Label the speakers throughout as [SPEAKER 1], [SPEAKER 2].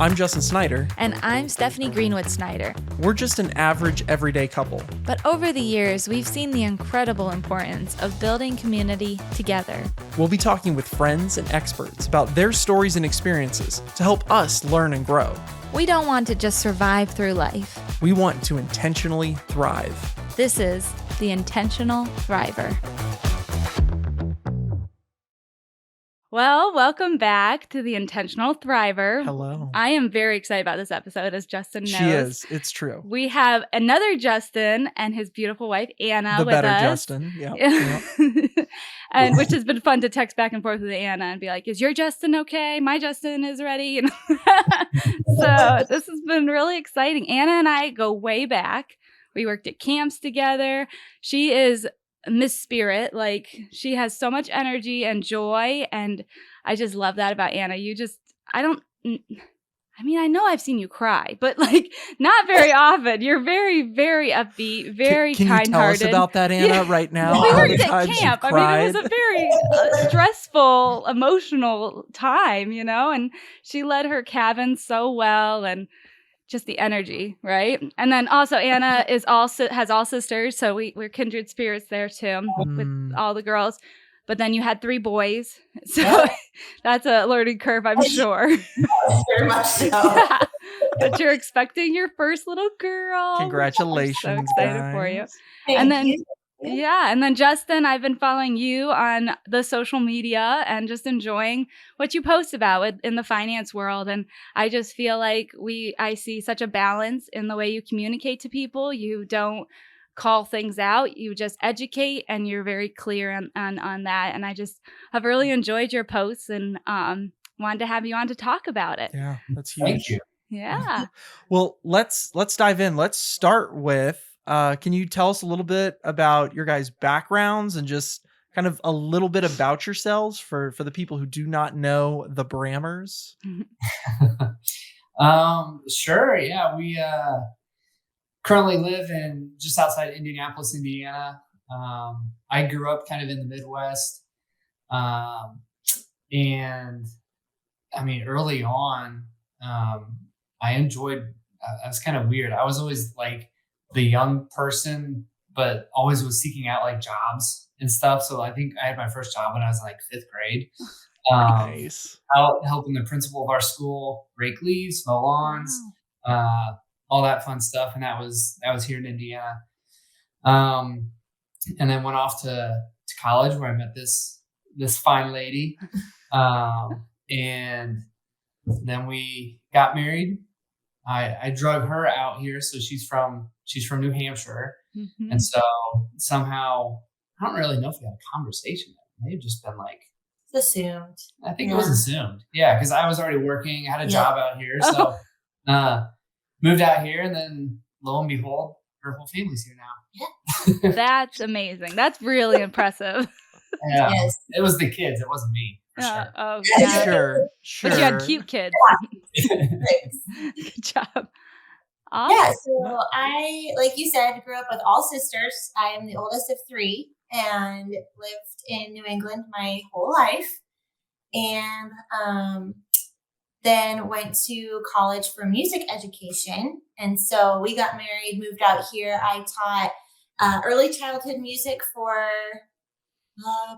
[SPEAKER 1] I'm Justin Snyder.
[SPEAKER 2] And I'm Stephanie Greenwood Snyder.
[SPEAKER 1] We're just an average, everyday couple.
[SPEAKER 2] But over the years, we've seen the incredible importance of building community together.
[SPEAKER 1] We'll be talking with friends and experts about their stories and experiences to help us learn and grow.
[SPEAKER 2] We don't want to just survive through life.
[SPEAKER 1] We want to intentionally thrive.
[SPEAKER 2] This is The Intentional Thriver. Well, welcome back to The Intentional Thriver.
[SPEAKER 1] Hello.
[SPEAKER 2] I am very excited about this episode, as Justin knows.
[SPEAKER 1] She is. It's true.
[SPEAKER 2] We have another Justin and his beautiful wife, Anna,
[SPEAKER 1] the
[SPEAKER 2] with
[SPEAKER 1] better
[SPEAKER 2] us.
[SPEAKER 1] Justin. Yeah.
[SPEAKER 2] And which has been fun to text back and forth with Anna and be like, is your Justin okay? My Justin is ready. So this has been really exciting. Anna and I go way back. We worked at camps together. She is Miss Spirit. Like, she has so much energy and joy, and I just love that about Anna. I know I've seen you cry, but like not very often. You're very, very upbeat, very kind-hearted.
[SPEAKER 1] Can you tell us about that, Anna, right now?
[SPEAKER 2] We worked at camp. I mean, it was a very stressful, emotional time, and she led her cabin so well, and just the energy, right? And then also Anna has all sisters, so we're kindred spirits there too with all the girls. But then you had 3 boys, so that's a learning curve, I'm sure.
[SPEAKER 3] Very much so.
[SPEAKER 2] Yeah. But you're expecting your first little girl.
[SPEAKER 1] Congratulations,
[SPEAKER 2] I'm so excited
[SPEAKER 1] guys.
[SPEAKER 2] for you.
[SPEAKER 3] Thank you.
[SPEAKER 2] And then Justin, I've been following you on the social media and just enjoying what you post about in the finance world. And I just feel like I see such a balance in the way you communicate to people. You don't call things out, you just educate, and you're very clear on that. And I just have really enjoyed your posts and wanted to have you on to talk about it.
[SPEAKER 1] Yeah, that's huge.
[SPEAKER 3] Thank you.
[SPEAKER 2] Yeah.
[SPEAKER 1] Well, let's dive in. Let's start with, can you tell us a little bit about your guys' backgrounds and just kind of a little bit about yourselves for the people who do not know the Brammers?
[SPEAKER 3] Sure. Yeah. We currently live in just outside Indianapolis, Indiana. I grew up kind of in the Midwest. And I mean, early on, I enjoyed, I was kind of weird. I was always like the young person, but always was seeking out like jobs and stuff. So I think I had my first job when I was like 5th grade.
[SPEAKER 1] Nice.
[SPEAKER 3] Out helping the principal of our school rake leaves, mow lawns, all that fun stuff. And that was here in Indiana. And then went off to college where I met this fine lady. And then we got married. I drug her out here. So she's from New Hampshire. Mm-hmm. And so somehow, I don't really know if we had a conversation. It may have just been like,
[SPEAKER 4] it's assumed.
[SPEAKER 3] I think it was assumed. Yeah. Cause I was already working, I had a job out here. So, moved out here, and then lo and behold, her whole family's here now.
[SPEAKER 2] Yeah. That's amazing. That's really impressive.
[SPEAKER 3] Yeah. Yes. It was the kids. It wasn't me. For sure.
[SPEAKER 2] Oh, yeah.
[SPEAKER 1] Sure.
[SPEAKER 2] But you had cute kids. Good job. Awesome.
[SPEAKER 4] Yeah, so I, like you said, grew up with all sisters. I am the oldest of 3 and lived in New England my whole life. And then went to college for music education. And so we got married, moved out here. I taught early childhood music for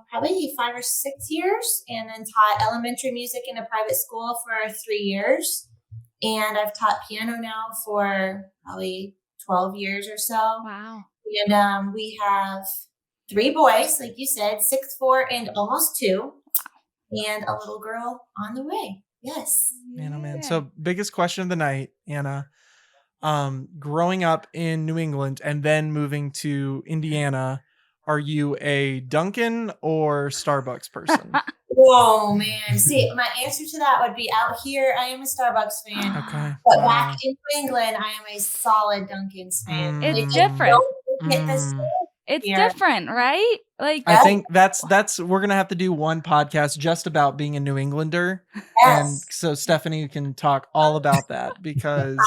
[SPEAKER 4] probably 5 or 6 years, and then taught elementary music in a private school for 3 years. And I've taught piano now for probably 12 years or so.
[SPEAKER 2] Wow.
[SPEAKER 4] And we have 3 boys, like you said, 6, 4, and almost 2, and a little girl on the way. Yes.
[SPEAKER 1] Man, oh man. So biggest question of the night, Anna, growing up in New England and then moving to Indiana, are you a Dunkin' or Starbucks person?
[SPEAKER 4] Whoa, man. See, my answer to that would be out here, I am a Starbucks fan.
[SPEAKER 1] Okay.
[SPEAKER 4] But back in New England, I am a solid Dunkin's fan.
[SPEAKER 2] It's different.
[SPEAKER 4] Don't get this
[SPEAKER 2] It's
[SPEAKER 4] here.
[SPEAKER 2] different, right? Like,
[SPEAKER 1] I think that's we're gonna have to do one podcast just about being a New Englander, and
[SPEAKER 4] Yes.
[SPEAKER 1] so Stephanie can talk all about that because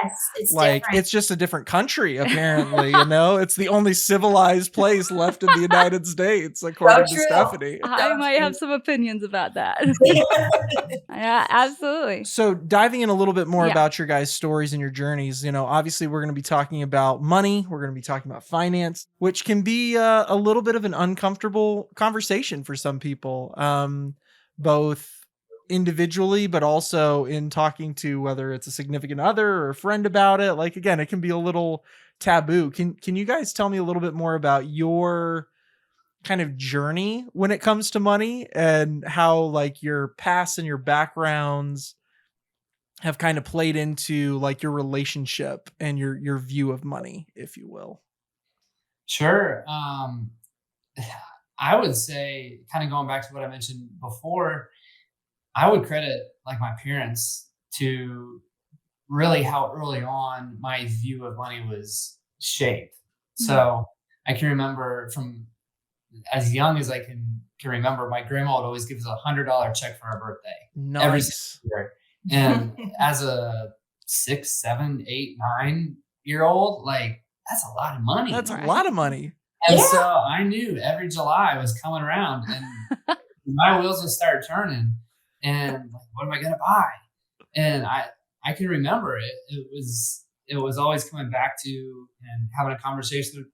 [SPEAKER 4] Yes. It's
[SPEAKER 1] like
[SPEAKER 4] different.
[SPEAKER 1] it's just a different country apparently, it's the only civilized place left in the United States according to
[SPEAKER 4] true.
[SPEAKER 1] Stephanie.
[SPEAKER 2] I might have some opinions about that. Yeah, absolutely.
[SPEAKER 1] So diving in a little bit more
[SPEAKER 2] Yeah.
[SPEAKER 1] about your guys' stories and your journeys, obviously we're going to be talking about money. We're going to be talking about finance, which can be a little bit of an uncomfortable conversation for some people, both individually, but also in talking to whether it's a significant other or a friend about it. Like, again, it can be a little taboo. Can you guys tell me a little bit more about your kind of journey when it comes to money and how like your past and your backgrounds have kind of played into like your relationship and your view of money, if you will?
[SPEAKER 3] Sure. I would say, kind of going back to what I mentioned before, I would credit like my parents to really how early on my view of money was shaped. So I can remember from as young as I can remember, my grandma would always give us $100 check for our birthday every
[SPEAKER 1] Nice.
[SPEAKER 3] single year. And as a 6, 7, 8, 9-year-old, like that's a lot of money.
[SPEAKER 1] That's a
[SPEAKER 2] Right.
[SPEAKER 1] lot of money.
[SPEAKER 3] And
[SPEAKER 4] Yeah.
[SPEAKER 3] so I knew every July was coming around and my wheels would start turning. And like, what am I gonna buy? And I can remember it. It was always coming back to and having a conversation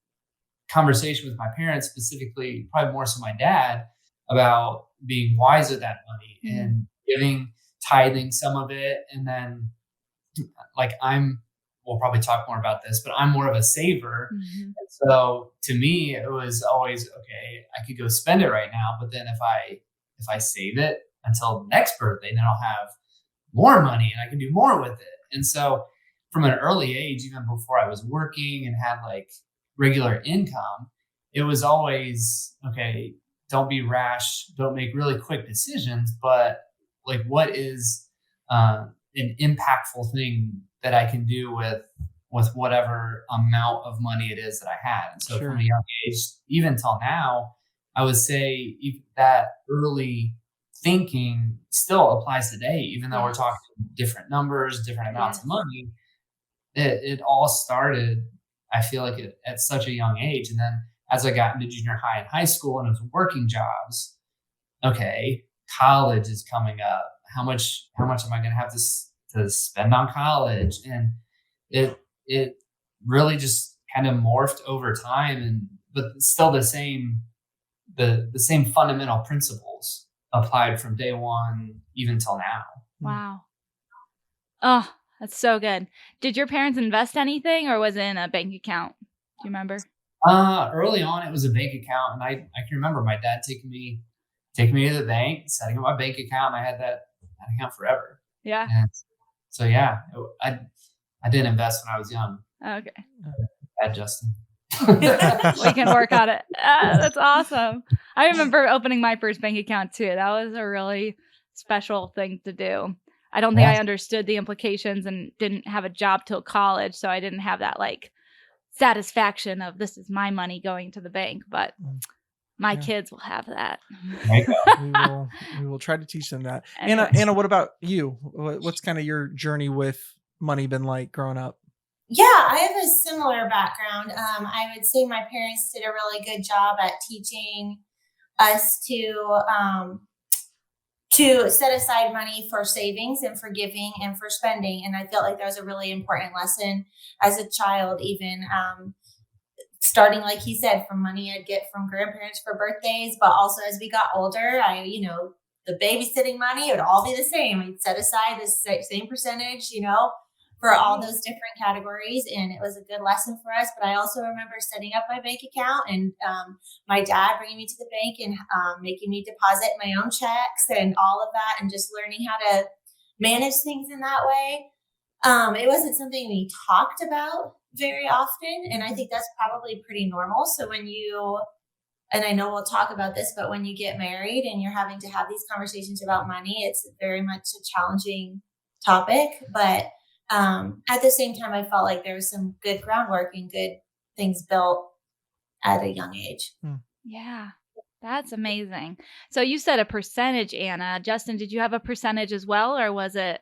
[SPEAKER 3] with my parents, specifically, probably more so my dad, about being wise with that money and tithing some of it. And then like we'll probably talk more about this, but I'm more of a saver.
[SPEAKER 2] Mhm.
[SPEAKER 3] And so to me, it was always, okay, I could go spend it right now, but then if I save it until the next birthday, then I'll have more money and I can do more with it. And so from an early age, even before I was working and had like regular income, it was always, okay, don't be rash, don't make really quick decisions, but like what is an impactful thing that I can do with whatever amount of money it is that I had. And so
[SPEAKER 1] Sure.
[SPEAKER 3] from a young age, even till now, I would say that early thinking still applies today, even though we're talking different numbers, different amounts of money. It all started, I feel like, at such a young age. And then as I got into junior high and high school and I was working jobs, okay, college is coming up. How much am I going to have to spend on college? And it really just kind of morphed over time, but still the same fundamental principles applied from day one even till now.
[SPEAKER 2] Wow. Oh, that's so good. Did your parents invest anything or was it in a bank account? Do you remember?
[SPEAKER 3] Early on, it was a bank account, and I can remember my dad taking me to the bank, setting up my bank account, and I had that account forever.
[SPEAKER 2] Yeah.
[SPEAKER 3] And so yeah, I did invest when I was young.
[SPEAKER 2] Okay.
[SPEAKER 3] Bad Justin.
[SPEAKER 2] We can work on it. That's awesome. I remember opening my first bank account too. That was a really special thing to do. I don't think I understood the implications and didn't have a job till college, so I didn't have that like satisfaction of this is my money going to the bank, but my kids will have that.
[SPEAKER 3] There you go.
[SPEAKER 1] We will try to teach them that.
[SPEAKER 2] Anyway.
[SPEAKER 1] Anna, what about you? What's kind of your journey with money been like growing up?
[SPEAKER 4] Yeah, I have a similar background. I would say my parents did a really good job at teaching us to set aside money for savings and for giving and for spending. And I felt like that was a really important lesson as a child, even starting, like he said, from money I'd get from grandparents for birthdays, but also as we got older, the babysitting money, it would all be the same. We'd set aside this same percentage, for all those different categories. And it was a good lesson for us. But I also remember setting up my bank account and my dad bringing me to the bank and making me deposit my own checks and all of that, and just learning how to manage things in that way. It wasn't something we talked about very often. And I think that's probably pretty normal. So and I know we'll talk about this, but when you get married and you're having to have these conversations about money, it's very much a challenging topic. But at the same time, I felt like there was some good groundwork and good things built at a young age.
[SPEAKER 2] Yeah. That's amazing. So you said a percentage, Anna. Justin, did you have a percentage as well, or was it?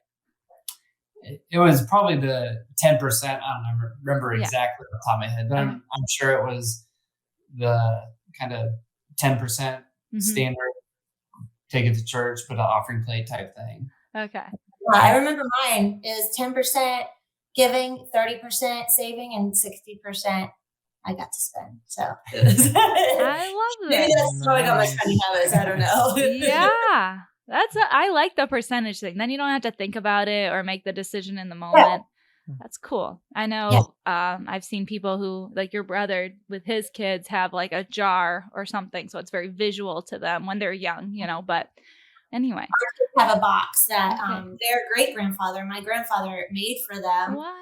[SPEAKER 3] It was probably the 10%. I don't remember
[SPEAKER 2] Yeah.
[SPEAKER 3] exactly off the top of my head, but
[SPEAKER 2] Okay.
[SPEAKER 3] I'm sure it was the kind of 10%
[SPEAKER 2] Mhm.
[SPEAKER 3] standard, take it to church, put an offering plate type thing.
[SPEAKER 2] Okay.
[SPEAKER 4] I remember mine is 10% giving, 30% saving, and 60% I got to spend. So
[SPEAKER 2] I love
[SPEAKER 4] maybe
[SPEAKER 2] this.
[SPEAKER 4] that's how I got my spending habits. I don't know.
[SPEAKER 2] Yeah. I like the percentage thing. Then you don't have to think about it or make the decision in the
[SPEAKER 4] Yeah.
[SPEAKER 2] moment. That's cool. I
[SPEAKER 4] Yeah.
[SPEAKER 2] know I've seen people who, like your brother with his kids, have like a jar or something. So it's very visual to them when they're young, but anyway.
[SPEAKER 4] Our kids have a box that
[SPEAKER 2] Okay.
[SPEAKER 4] their great grandfather, my grandfather, made for them.
[SPEAKER 2] What?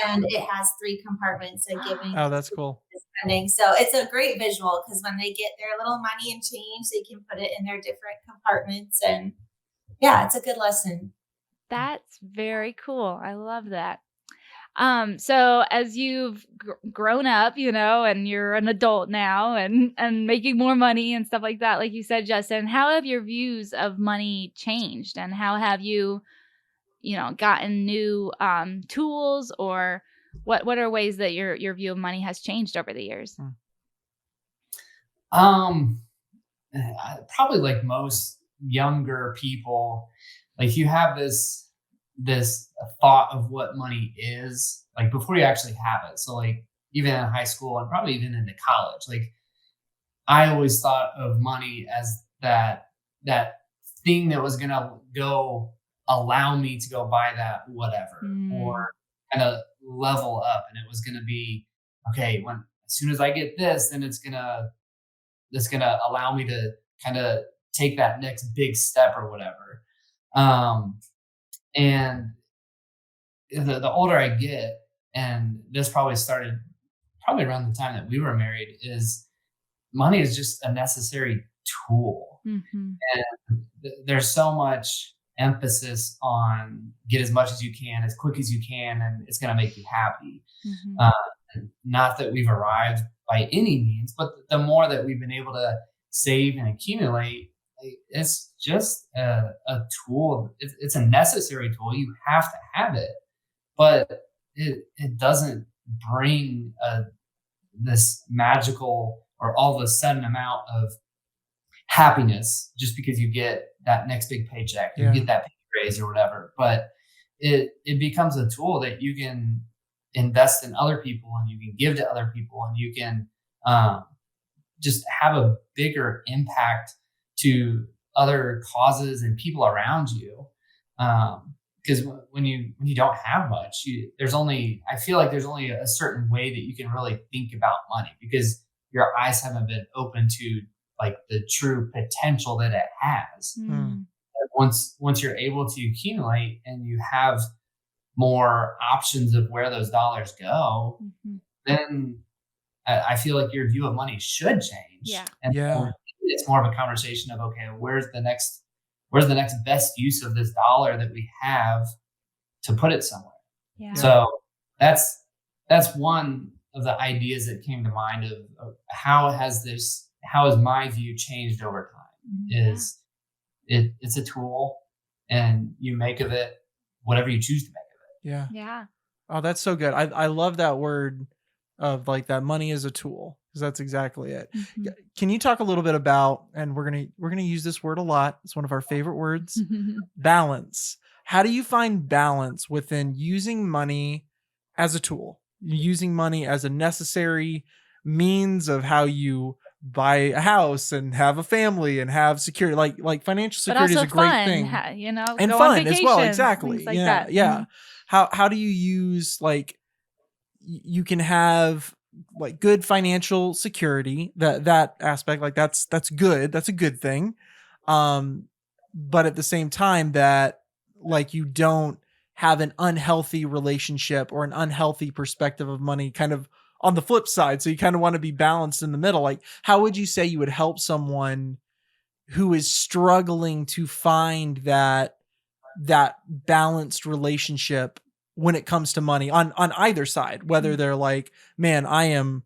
[SPEAKER 4] And it has 3 compartments of giving
[SPEAKER 1] Oh, that's cool.
[SPEAKER 4] and spending. So it's a great visual because when they get their little money and change, they can put it in their different compartments. And yeah, it's a good lesson.
[SPEAKER 2] That's very cool. I love that. So as you've grown up, and you're an adult now and making more money and stuff like that, like you said, Justin, how have your views of money changed, and how have you, gotten new tools, or what are ways that your view of money has changed over the years?
[SPEAKER 3] Probably like most younger people, like you have this thought of what money is, like before you actually have it. So like even in high school and probably even into college, like I always thought of money as that thing that was gonna go allow me to go buy that whatever, or kind of level up, and it was gonna be okay when as soon as I get this, then it's gonna allow me to kind of take that next big step or whatever. And the older I get, and this probably started probably around the time that we were married, is money is just a necessary tool.
[SPEAKER 2] Mhm.
[SPEAKER 3] And there's so much emphasis on get as much as you can, as quick as you can, and it's going to make you happy.
[SPEAKER 2] Mhm.
[SPEAKER 3] Not that we've arrived by any means, but the more that we've been able to save and accumulate, it's just a tool. It's a necessary tool. You have to have it, but it doesn't bring this magical or all of a sudden amount of happiness just because you get that next big paycheck, you
[SPEAKER 1] Yeah.
[SPEAKER 3] get that pay raise or whatever. But it becomes a tool that you can invest in other people, and you can give to other people, and you can just have a bigger impact to other causes and people around you. Because when you don't have much, I feel like there's only a certain way that you can really think about money, because your eyes haven't been open to like the true potential that it has.
[SPEAKER 2] Mm.
[SPEAKER 3] Once you're able to accumulate and you have more options of where those dollars go,
[SPEAKER 2] Mhm.
[SPEAKER 3] then I feel like your view of money should change.
[SPEAKER 2] Yeah.
[SPEAKER 3] And
[SPEAKER 1] Yeah.
[SPEAKER 3] it's more of a conversation of, okay, where's the next best use of this dollar that we have to put it somewhere.
[SPEAKER 2] Yeah.
[SPEAKER 3] So that's one of the ideas that came to mind of how has my view changed over time. Is it's a tool, and you make of it whatever you choose to make of it.
[SPEAKER 1] Yeah.
[SPEAKER 2] Yeah.
[SPEAKER 1] Oh, that's so good. I love that word of like that money is a tool, because that's exactly it.
[SPEAKER 2] Mhm.
[SPEAKER 1] Can you talk a little bit about, and we're gonna use this word a lot, it's one of our favorite words, balance. How do you find balance within using money as a tool, using money as a necessary means of how you buy a house and have a family and have security, like financial
[SPEAKER 2] But
[SPEAKER 1] security is
[SPEAKER 2] also
[SPEAKER 1] a great
[SPEAKER 2] fun,
[SPEAKER 1] thing,
[SPEAKER 2] go
[SPEAKER 1] and
[SPEAKER 2] on
[SPEAKER 1] fun as well.
[SPEAKER 2] vacations,
[SPEAKER 1] Exactly.
[SPEAKER 2] things like
[SPEAKER 1] Yeah.
[SPEAKER 2] that.
[SPEAKER 1] Yeah. How do you use, like, you can have like good financial security, that aspect, like that's good, that's a good thing, but at the same time that like you don't have an unhealthy relationship or an unhealthy perspective of money kind of on the flip side, so you kind of want to be balanced in the middle. Like, how would you say you would help someone who is struggling to find that balanced relationship when it comes to money on either side, whether they're like, man, I am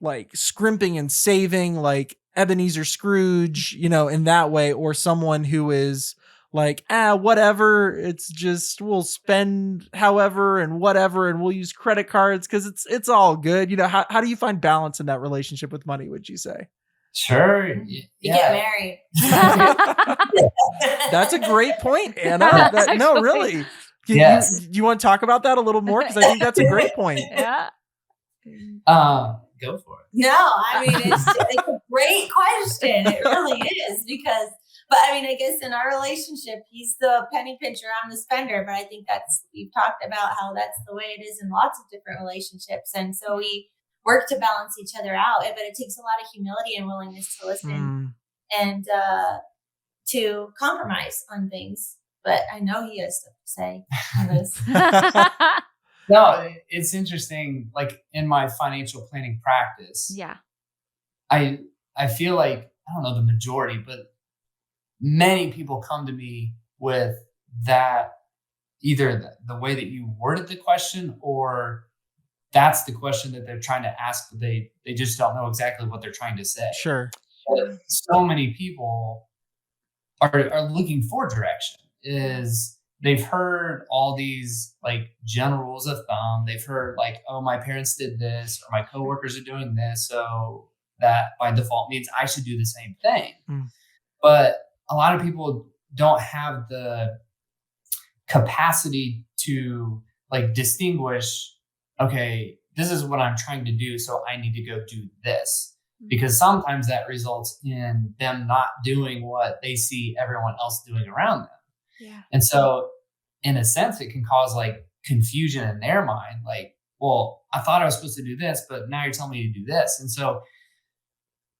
[SPEAKER 1] like scrimping and saving like Ebenezer Scrooge, in that way, or someone who is like, whatever, it's just, we'll spend however and whatever, and we'll use credit cards because it's all good. How do you find balance in that relationship with money, would you say?
[SPEAKER 3] Sure.
[SPEAKER 4] You get married.
[SPEAKER 1] That's a great point, Anna. No, really.
[SPEAKER 3] Yes.
[SPEAKER 1] Do you want to talk about that a little more? Because I think that's a great point.
[SPEAKER 2] Yeah.
[SPEAKER 3] Go for it.
[SPEAKER 4] No, I mean, it's a great question. It really is but I mean, I guess in our relationship, he's the penny pincher, I'm the spender. But I think we've talked about how that's the way it is in lots of different relationships. And so we work to balance each other out. But it takes a lot of humility and willingness to listen and to compromise on things. But I know he has stuff to say on this.
[SPEAKER 3] No, it's interesting. Like in my financial planning practice,
[SPEAKER 2] yeah,
[SPEAKER 3] I feel like, I don't know the majority, but many people come to me with that, either the way that you worded the question, or that's the question that they're trying to ask, but they just don't know exactly what they're trying to say.
[SPEAKER 1] Sure.
[SPEAKER 3] So many people are looking for direction. They've heard all these like general rules of thumb. They've heard like, oh, my parents did this, or my coworkers are doing this, so that by default means I should do the same thing. But a lot of people don't have the capacity to like distinguish, okay, this is what I'm trying to do, so I need to go do this. Because sometimes that results in them not doing what they see everyone else doing around them.
[SPEAKER 2] Yeah.
[SPEAKER 3] And so in a sense, it can cause like confusion in their mind. Like, well, I thought I was supposed to do this, but now you're telling me to do this. And so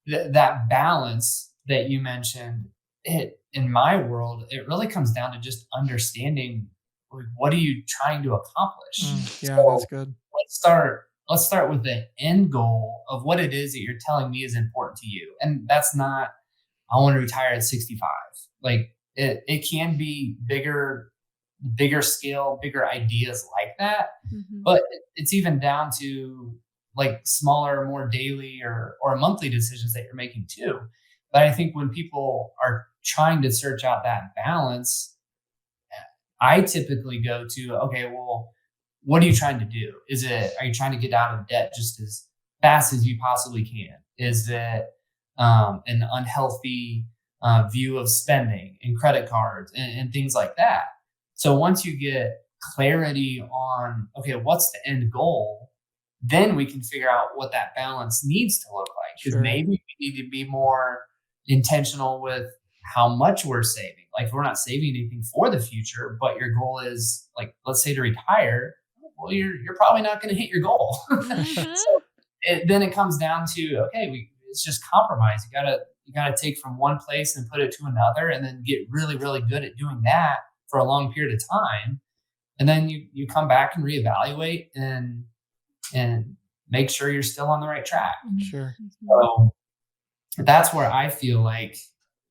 [SPEAKER 3] that balance that you mentioned, in my world, it really comes down to just understanding, like, what are you trying to accomplish?
[SPEAKER 1] Yeah,
[SPEAKER 3] So
[SPEAKER 1] that's good.
[SPEAKER 3] Let's start with the end goal of what it is that you're telling me is important to you. And that's not, I want to retire at 65. Like it can be bigger scale, bigger ideas like that. But it's even down to like smaller, more daily or monthly decisions that you're making too. But I think when people are trying to search out that balance, I typically go to, okay, well, what are you trying to do? Are you trying to get out of debt just as fast as you possibly can? Is it an unhealthy view of spending and credit cards and things like that? So once you get clarity on, okay, what's the end goal, then we can figure out what that balance needs to look like. Because maybe we need to be more intentional with how much we're saving. Like if we're not saving anything for the future, but your goal is like, let's say to retire, well, you're probably not going to hit your goal. So then it comes down to, okay, it's just compromise. You gotta take from one place and put it to another, and then get really, really good at doing that for a long period of time. And then you come back and reevaluate and make sure you're still on the right track.
[SPEAKER 1] Sure.
[SPEAKER 3] So that's where I feel like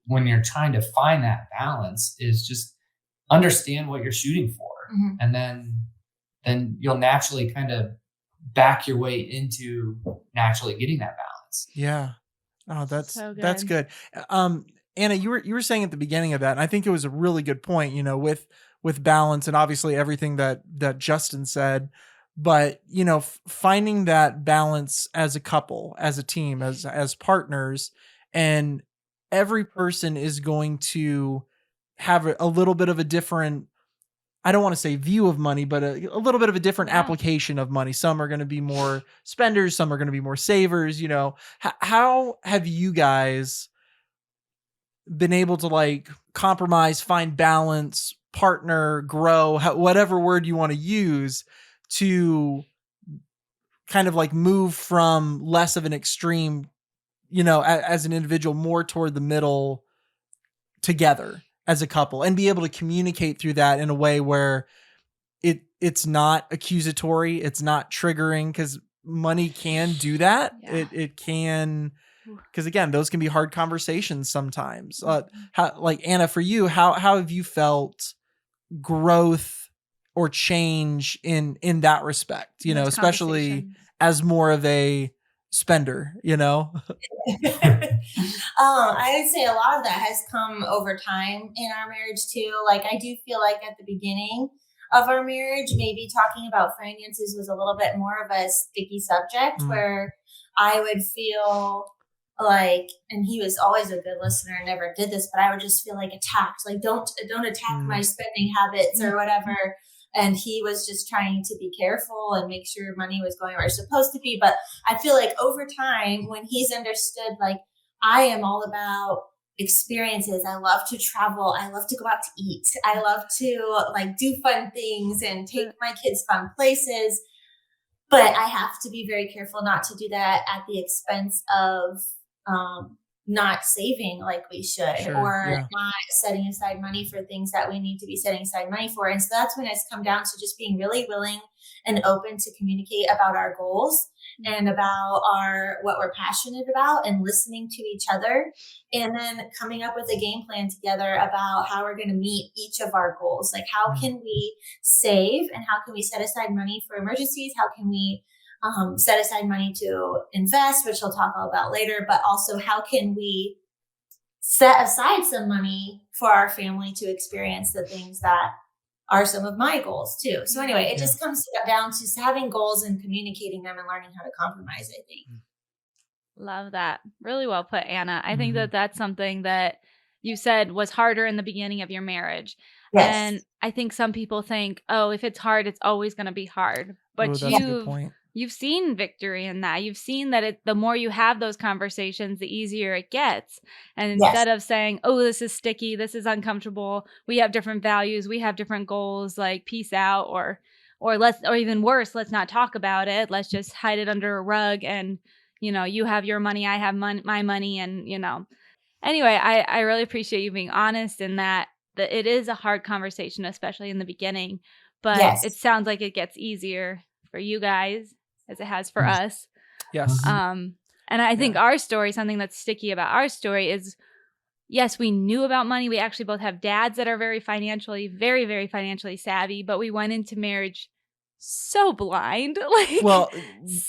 [SPEAKER 3] when you're trying to find that balance is just understand what you're shooting for. And then you'll naturally kind of back your way into naturally getting that balance.
[SPEAKER 1] Yeah. Oh, that's
[SPEAKER 2] So good.
[SPEAKER 1] that's good. Anna, you were saying at the beginning of that, and I think it was a really good point, with balance and obviously everything that Justin said, but finding that balance as a couple, as a team, as partners, and every person is going to have a little bit of a different, I don't want to say view of money, but a little bit of a different application of money. Some are going to be more spenders. Some are going to be more savers. How have you guys been able to like compromise, find balance, partner, grow, whatever word you want to use, to kind of like move from less of an extreme, as an individual, more toward the middle together as a couple, and be able to communicate through that in a way where it's not accusatory, it's not triggering, because money can do that.
[SPEAKER 2] Yeah.
[SPEAKER 1] It can, because again, those can be hard conversations sometimes. Like Anna, for you, how have you felt growth or change in that respect?
[SPEAKER 2] Those
[SPEAKER 1] Especially
[SPEAKER 2] conversations.
[SPEAKER 1] as more of a spender, you know?
[SPEAKER 4] I would say a lot of that has come over time in our marriage too. Like I do feel like at the beginning of our marriage, maybe talking about finances was a little bit more of a sticky subject
[SPEAKER 1] Mm.
[SPEAKER 4] where I would feel like, and he was always a good listener and never did this, but I would just feel like attacked. Like don't attack my spending habits or whatever. And he was just trying to be careful and make sure money was going where it's supposed to be. But I feel like over time, when he's understood, like I am all about experiences. I love to travel. I love to go out to eat. I love to like do fun things and take my kids fun places. But I have to be very careful not to do that at the expense of not saving like we should,
[SPEAKER 1] Sure,
[SPEAKER 4] or
[SPEAKER 1] yeah.
[SPEAKER 4] not setting aside money for things that we need to be setting aside money for. And so that's when it's come down to just being really willing and open to communicate about our goals and about what we're passionate about, and listening to each other, and then coming up with a game plan together about how we're going to meet each of our goals. Like how can we save, and how can we set aside money for emergencies? How can we set aside money to invest, which we'll talk all about later, but also how can we set aside some money for our family to experience the things that are some of my goals too. So anyway, it just comes down to having goals and communicating them and learning how to compromise, I think.
[SPEAKER 2] Love that. Really well put, Anna. I think that that's something that you said was harder in the beginning of your marriage.
[SPEAKER 4] Yes.
[SPEAKER 2] And I think some people think, oh, if it's hard, it's always going to be hard. But
[SPEAKER 1] Oh, that's a good point.
[SPEAKER 2] you've seen victory in that. You've seen that the more you have those conversations, the easier it gets. And instead of saying, oh, this is sticky, this is uncomfortable, we have different values, we have different goals, like peace out, or even worse, let's not talk about it. Let's just hide it under a rug, and you have your money, I have my money, and Anyway, I really appreciate you being honest in that it is a hard conversation, especially in the beginning, but it sounds like it gets easier for you guys as it has for us.
[SPEAKER 1] Yes.
[SPEAKER 2] And I think our story, something that's sticky about our story is, yes, we knew about money. We actually both have dads that are very, very financially savvy, but we went into marriage so blind.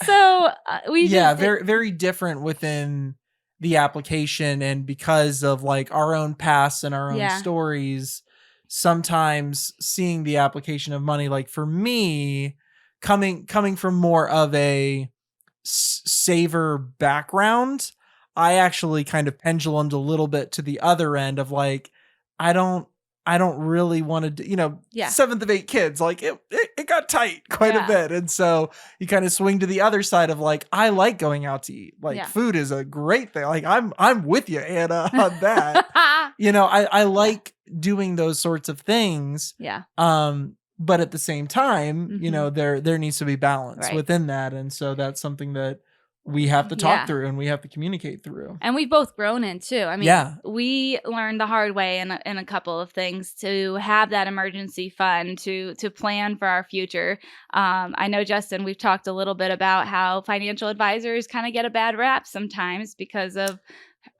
[SPEAKER 1] Very, very different within the application, and because of like our own past and our own stories, sometimes seeing the application of money, like for me, coming from more of a saver background, I actually kind of pendulumed a little bit to the other end of like, I don't really want to do, 7th of 8 kids, like it got tight quite a bit. And so you kind of swing to the other side of like, I like going out to eat. Like food is a great thing. Like I'm with you, Anna, on that. I like doing those sorts of things.
[SPEAKER 2] Yeah.
[SPEAKER 1] But at the same time, there needs to be balance within that. And so that's something that we have to talk through and we have to communicate through.
[SPEAKER 2] And we've both grown in too. I mean, we learned the hard way in a couple of things to have that emergency fund, to plan for our future. I know, Justin, we've talked a little bit about how financial advisors kind of get a bad rap sometimes because of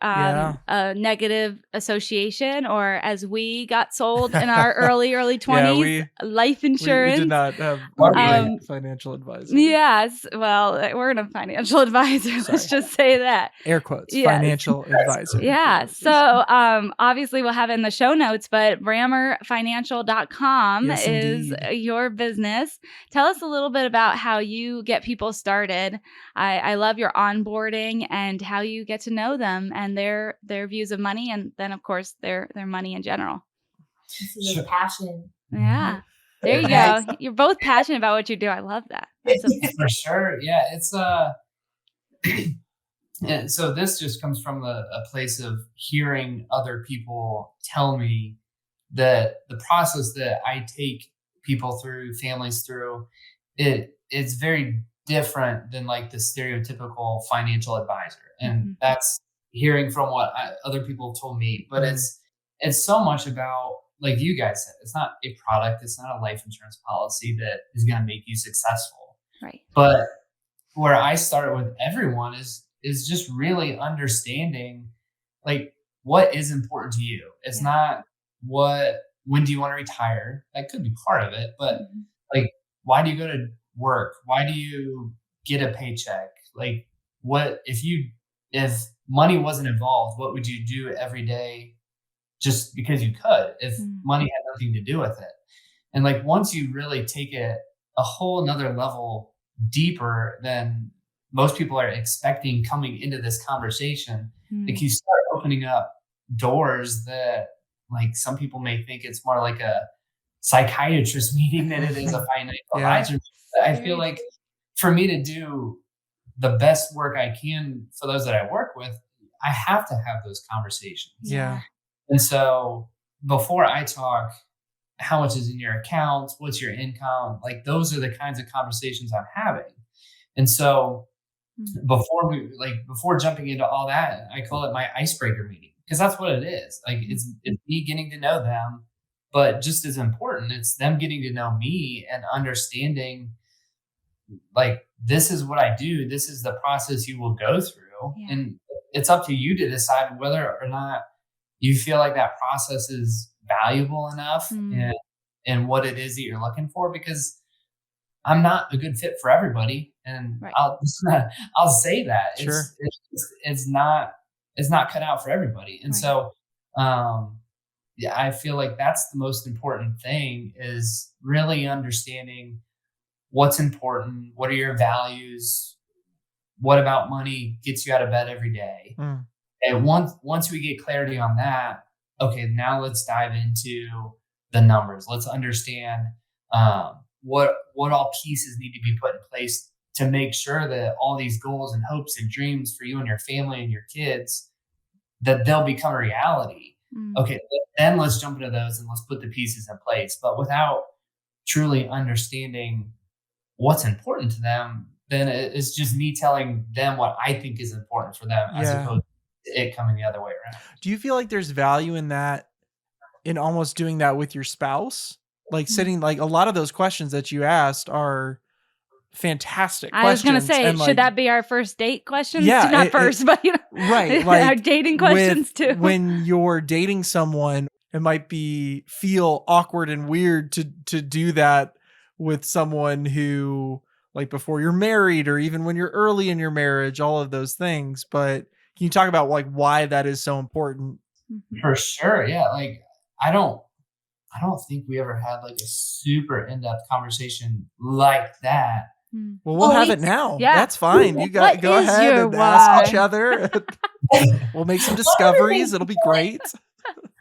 [SPEAKER 2] a negative association, or as we got sold in our early 20s, life insurance.
[SPEAKER 1] We did not have a financial advisor.
[SPEAKER 2] Yes. Well, we're a financial advisor. Let's just say that.
[SPEAKER 1] Air quotes. Yes. Financial advisor.
[SPEAKER 2] Yeah. So obviously we'll have it in the show notes, but BrammerFinancial.com is your business. Tell us a little bit about how you get people started. I love your onboarding and how you get to know them and their views of money, and then of course their money in general.
[SPEAKER 4] This is a passion.
[SPEAKER 2] Yeah. There you go. You're both passionate about what you do. I love that.
[SPEAKER 3] For sure. Yeah. It's and so this just comes from a place of hearing other people tell me that the process that I take people through, families through, it's very different than like the stereotypical financial advisor. And that's hearing from what other people told me, but it's so much about, like you guys said, it's not a product. It's not a life insurance policy that is going to make you successful.
[SPEAKER 2] Right.
[SPEAKER 3] But where I start with everyone is just really understanding like what is important to you. It's not when do you want to retire? That could be part of it, but like, why do you go to work? Why do you get a paycheck? Like, what if money wasn't involved, what would you do every day just because you could, if money had nothing to do with it? And like, once you really take it a whole nother level deeper than most people are expecting coming into this conversation, like you start opening up doors that like some people may think it's more like a psychiatrist meeting than it is a financial advisor. I feel like for me to do the best work I can for those that I work with, I have to have those conversations.
[SPEAKER 1] Yeah.
[SPEAKER 3] And so before I talk, how much is in your account? What's your income? Like, those are the kinds of conversations I'm having. And so before jumping into all that, I call it my icebreaker meeting, because that's what it is. Like, it's me getting to know them, but just as important, it's them getting to know me and understanding, like, this is what I do. This is the process you will go through.
[SPEAKER 2] Yeah.
[SPEAKER 3] And it's up to you to decide whether or not you feel like that process is valuable enough and what it is that you're looking for, because I'm not a good fit for everybody. And I'll say that.
[SPEAKER 1] Sure.
[SPEAKER 3] It's not cut out for everybody. And so, I feel like that's the most important thing, is really understanding what's important. What are your values? What about money gets you out of bed every day? And once we get clarity on that, okay, now let's dive into the numbers. Let's understand what all pieces need to be put in place to make sure that all these goals and hopes and dreams for you and your family and your kids, that they'll become a reality. Okay, then let's jump into those and let's put the pieces in place. But without truly understanding what's important to them, then it's just me telling them what I think is important for them, as opposed to it coming the other way around.
[SPEAKER 1] Do you feel like there's value in that, in almost doing that with your spouse? Like sitting, like, a lot of those questions that you asked are fantastic questions.
[SPEAKER 2] I was going to say,
[SPEAKER 1] and, like,
[SPEAKER 2] should that be our first date questions?
[SPEAKER 1] Yeah,
[SPEAKER 2] Not first, but
[SPEAKER 1] right. Like,
[SPEAKER 2] our dating questions too.
[SPEAKER 1] When you're dating someone, it might feel awkward and weird to do that with someone who, like, before you're married, or even when you're early in your marriage, all of those things. But can you talk about, like, why that is so important?
[SPEAKER 3] For sure. Yeah. Like, I don't think we ever had like a super in-depth conversation like that.
[SPEAKER 1] Well, we'll have it now.
[SPEAKER 2] Yeah.
[SPEAKER 1] That's fine. You got go ahead and ask each other. We'll make some discoveries. It'll be great.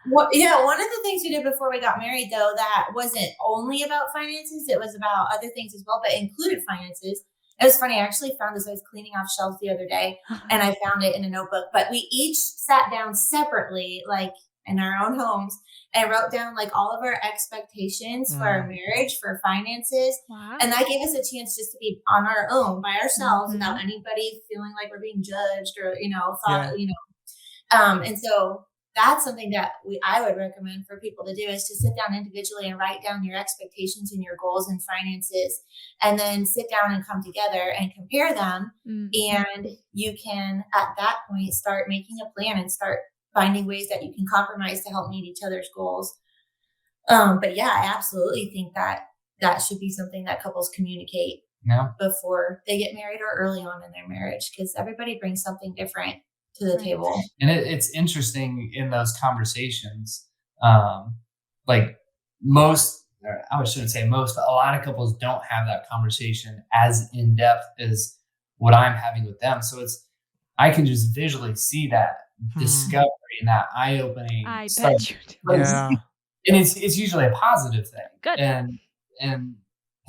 [SPEAKER 4] Well, yeah, one of the things we did before we got married, though, that wasn't only about finances, it was about other things as well, but included finances. It was funny. I actually found this. I was cleaning off shelves the other day, and I found it in a notebook. But we each sat down separately, like in our own homes, and wrote down like all of our expectations for our marriage, for finances.
[SPEAKER 2] Wow.
[SPEAKER 4] And that gave us a chance just to be on our own by ourselves without anybody feeling like we're being judged or, and so that's something that I would recommend for people to do, is to sit down individually and write down your expectations and your goals and finances, and then sit down and come together and compare them. And you can, at that point, start making a plan and start finding ways that you can compromise to help meet each other's goals. But yeah, I absolutely think that should be something that couples communicate before they get married or early on in their marriage, because everybody brings something different to the table.
[SPEAKER 3] And it's interesting in those conversations, like most, or I shouldn't say most, but a lot of couples don't have that conversation as in depth as what I'm having with them. So I can just visually see that discovery and that eye-opening.
[SPEAKER 2] I bet you do.
[SPEAKER 1] Yeah.
[SPEAKER 3] And it's usually a positive thing.
[SPEAKER 2] Good.
[SPEAKER 3] And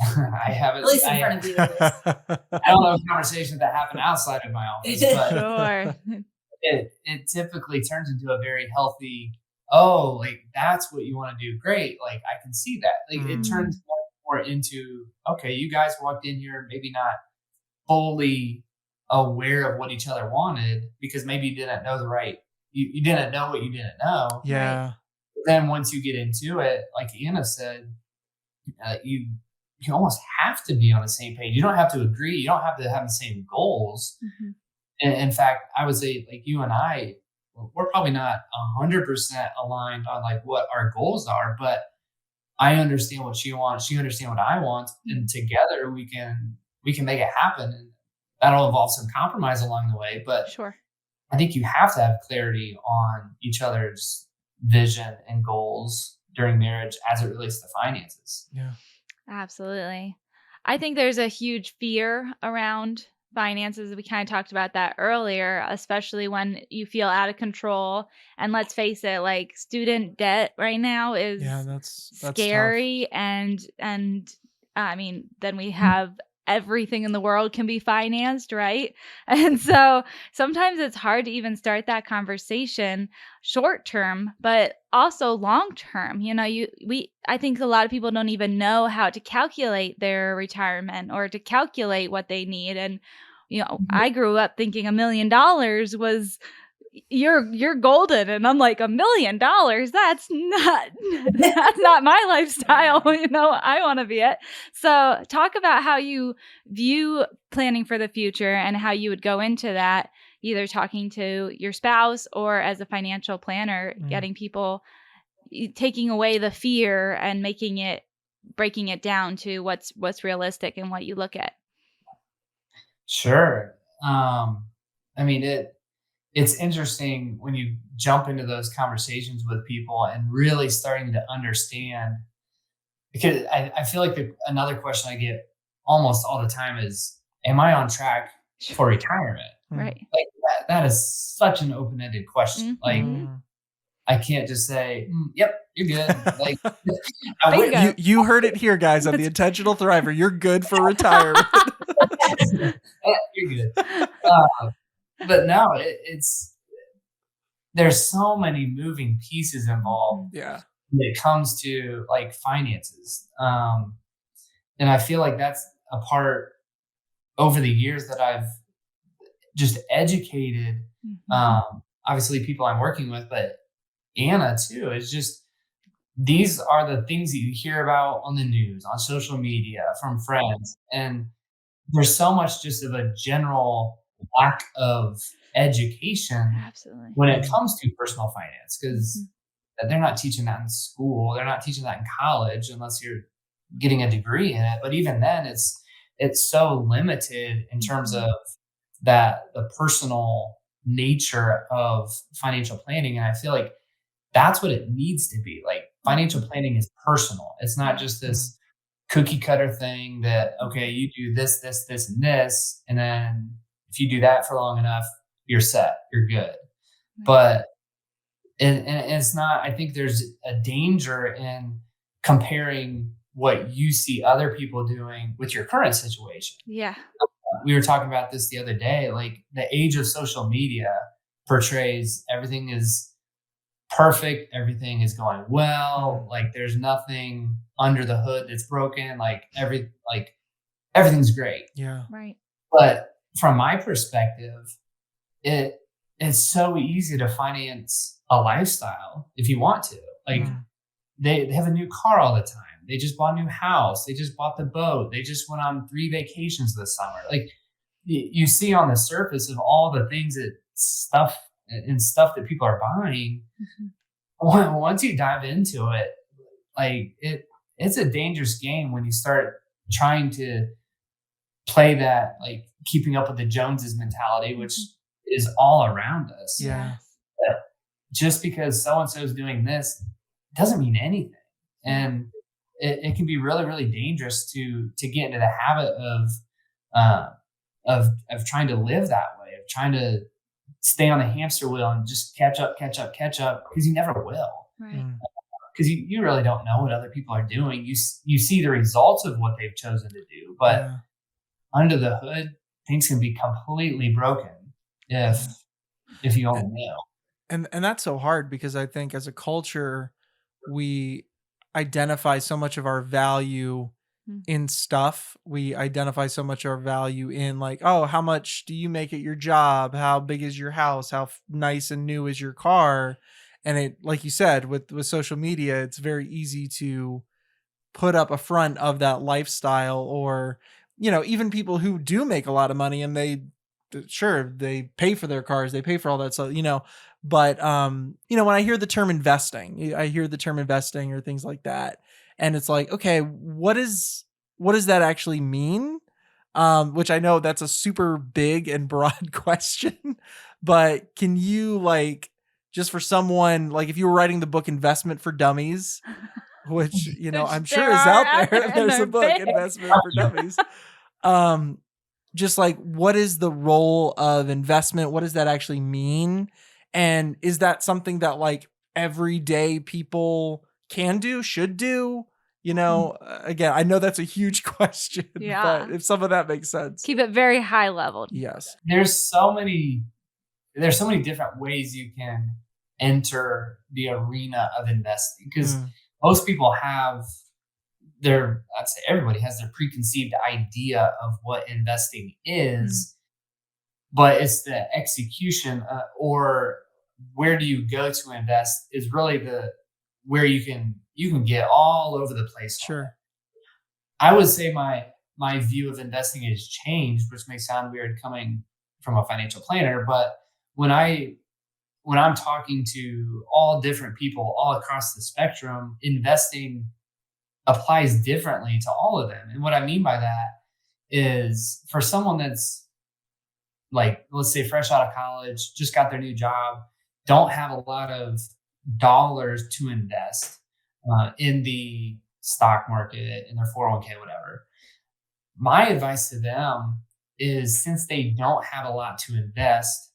[SPEAKER 3] I haven't,
[SPEAKER 4] At least in front of you.
[SPEAKER 3] I don't know conversations that happen outside of my office, but
[SPEAKER 2] Sure.
[SPEAKER 3] it typically turns into a very healthy, like, that's what you want to do. Great. Like, I can see that. Like, it turns more into, okay, you guys walked in here, maybe not fully aware of what each other wanted, because maybe you didn't know you didn't know what you didn't know.
[SPEAKER 1] Yeah.
[SPEAKER 3] Right? Then once you get into it, like Anna said, you almost have to be on the same page. You don't have to agree. You don't have to have the same goals. And in fact, I would say, like, you and I, we're probably not 100% aligned on like what our goals are, but I understand what she wants. She understands what I want. And together we can make it happen. And that'll involve some compromise along the way. But
[SPEAKER 2] Sure.
[SPEAKER 3] I think you have to have clarity on each other's vision and goals during marriage as it relates to finances.
[SPEAKER 1] Yeah.
[SPEAKER 2] Absolutely. I think there's a huge fear around finances. We kind of talked about that earlier, especially when you feel out of control. And let's face it, like student debt right now is
[SPEAKER 1] Yeah, that's tough.
[SPEAKER 2] scary. And I mean, then we have everything in the world can be financed, right? And so sometimes it's hard to even start that conversation short term, but also long term. You know, I think a lot of people don't even know how to calculate their retirement or to calculate what they need. And I grew up thinking $1 million was you're golden, and I'm like, $1 million, that's not my lifestyle. I want to be it. So talk about how you view planning for the future and how you would go into that, either talking to your spouse or as a financial planner, getting people, taking away the fear and breaking it down to what's realistic and what you look at.
[SPEAKER 3] Sure. I mean, it's interesting when you jump into those conversations with people and really starting to understand, because I feel like another question I get almost all the time is, am I on track for retirement?
[SPEAKER 2] Right.
[SPEAKER 3] Like that is such an open-ended question. Like I can't just say, yep, you're good. Like
[SPEAKER 1] you heard it here, guys, on the Intentional Thriver. You're good for retirement.
[SPEAKER 3] You're good. But no, there's so many moving pieces involved.
[SPEAKER 1] Yeah.
[SPEAKER 3] When it comes to like finances. And I feel like that's a part over the years that I've just educated, obviously people I'm working with, but Anna too. It's just, these are the things that you hear about on the news, on social media, from friends. And there's so much just of a general lack of education when it comes to personal finance, because they're not teaching that in school. They're not teaching that in college unless you're getting a degree in it. But even then, it's so limited in terms of the personal nature of financial planning. And I feel like that's what it needs to be. Like financial planning is personal. It's not just this cookie cutter thing that, okay, you do this, this, this, and this. And then if you do that for long enough, you're set, you're good. But and it's not, I think there's a danger in comparing what you see other people doing with your current situation.
[SPEAKER 2] Yeah.
[SPEAKER 3] We were talking about this the other day, like the age of social media portrays everything is perfect. Everything is going well. Like there's nothing under the hood that's broken. Like everything's great.
[SPEAKER 1] Yeah.
[SPEAKER 2] Right.
[SPEAKER 3] But from my perspective, it's so easy to finance a lifestyle if you want to. Like they have a new car all the time. They just bought a new house. They just bought the boat. They just went on 3 vacations this summer. Like you see on the surface of all the things stuff that people are buying. Once you dive into it, like it's a dangerous game when you start trying to play that, like keeping up with the Joneses mentality, which is all around us.
[SPEAKER 1] Yeah.
[SPEAKER 3] But just because so-and-so is doing this doesn't mean anything. And it can be really, really dangerous to get into the habit of trying to live that way, of trying to stay on the hamster wheel and just catch up, because you never will.
[SPEAKER 2] Right.
[SPEAKER 3] Because you really don't know what other people are doing. You see the results of what they've chosen to do, but under the hood, things can be completely broken if you only know.
[SPEAKER 1] And that's so hard, because I think as a culture, we identify so much of our value in stuff. We identify so much of our value in like, oh, how much do you make at your job? How big is your house? How nice and new is your car? And it, like you said, with social media, it's very easy to put up a front of that lifestyle, or, even people who do make a lot of money and they pay for their cars, they pay for all that stuff, but, when I hear the term investing or things like that, and it's like, okay, what does that actually mean? which I know that's a super big and broad question, but can you like just for someone like if you were writing the book Investment for Dummies, which
[SPEAKER 2] Which
[SPEAKER 1] I'm sure
[SPEAKER 2] there
[SPEAKER 1] is
[SPEAKER 2] are
[SPEAKER 1] out there,
[SPEAKER 2] and
[SPEAKER 1] there's
[SPEAKER 2] they're
[SPEAKER 1] a book
[SPEAKER 2] big.
[SPEAKER 1] Investment for Dummies. Um, just like what is the role of investment? What does that actually mean? And is that something that like everyday people can do, should do? Again, I know that's a huge question,
[SPEAKER 2] Yeah.
[SPEAKER 1] but if some of that makes sense.
[SPEAKER 2] Keep it very high level.
[SPEAKER 1] Yes.
[SPEAKER 3] There's so many different ways you can enter the arena of investing because most people have I'd say everybody has their preconceived idea of what investing is, but it's the execution or where do you go to invest is really where you can get all over the place.
[SPEAKER 1] Sure.
[SPEAKER 3] I would say my view of investing has changed, which may sound weird coming from a financial planner, but when I'm talking to all different people all across the spectrum, investing applies differently to all of them. And what I mean by that is for someone that's like, let's say fresh out of college, just got their new job, don't have a lot of dollars to invest in the stock market, in their 401k, whatever. My advice to them is since they don't have a lot to invest,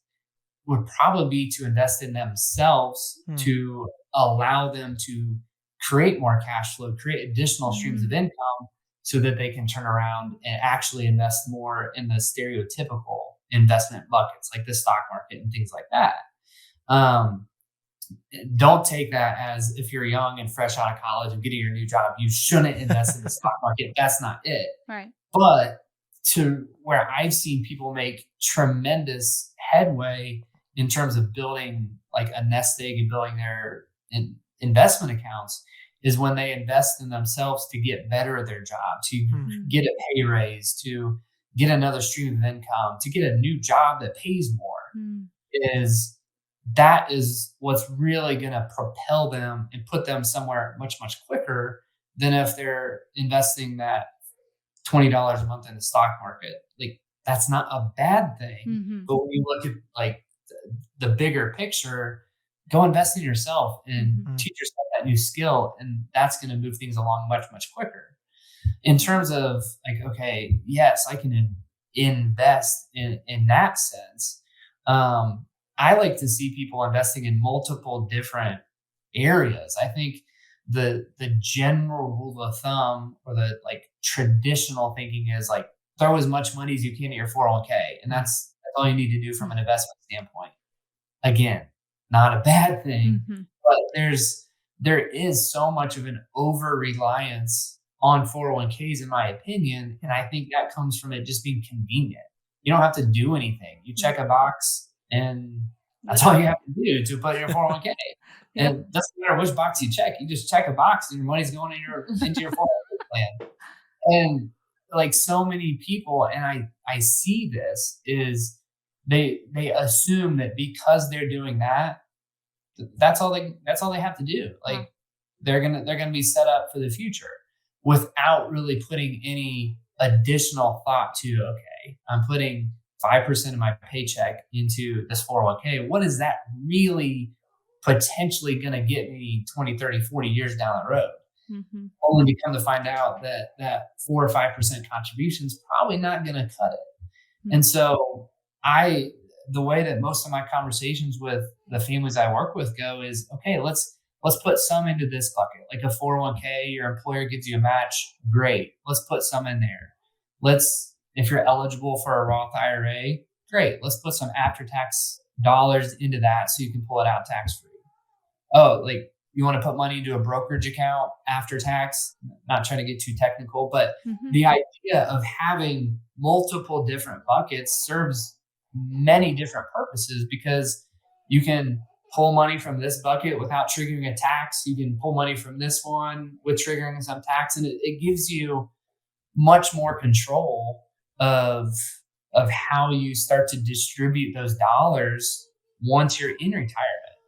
[SPEAKER 3] would probably be to invest in themselves to allow them to create more cash flow, create additional streams of income so that they can turn around and actually invest more in the stereotypical investment buckets like the stock market and things like that. Don't take that as if you're young and fresh out of college and getting your new job, you shouldn't invest in the stock market. That's not it.
[SPEAKER 2] Right.
[SPEAKER 3] But to where I've seen people make tremendous headway in terms of building like a nest egg and building their investment accounts is when they invest in themselves to get better at their job, to get a pay raise, to get another stream of income, to get a new job that pays more. That is what's really going to propel them and put them somewhere much, much quicker than if they're investing that $20 a month in the stock market. Like that's not a bad thing. But when you look at like the bigger picture, go invest in yourself and teach yourself that new skill. And that's going to move things along much, much quicker. In terms of like, okay, yes, I can invest in that sense. I like to see people investing in multiple different areas. I think the general rule of thumb or the like traditional thinking is like throw as much money as you can at your 401k. And that's all you need to do from an investment standpoint. Again, not a bad thing, but there is so much of an over reliance on 401ks in my opinion. And I think that comes from it just being convenient. You don't have to do anything. You check a box and that's all you have to do to put in your 401k. And it doesn't matter which box you check. You just check a box and your money's going into your 401k plan. And like so many people, and I see this is they assume that because they're doing that, that's all they have to do. Like they're gonna be set up for the future without really putting any additional thought to, okay, I'm putting 5% of my paycheck into this 401k. What is that really potentially going to get me 20, 30, 40 years down the road? Only to come to find out that 4 or 5% contribution is probably not going to cut it. And so the way that most of my conversations with the families I work with go is, okay, let's put some into this bucket, like a 401k, your employer gives you a match. Great. Let's put some in there. If you're eligible for a Roth IRA, great. Let's put some after-tax dollars into that so you can pull it out tax-free. Oh, like you want to put money into a brokerage account after tax? Not trying to get too technical, but the idea of having multiple different buckets serves many different purposes because you can pull money from this bucket without triggering a tax. You can pull money from this one with triggering some tax, and it gives you much more control of how you start to distribute those dollars once you're in retirement.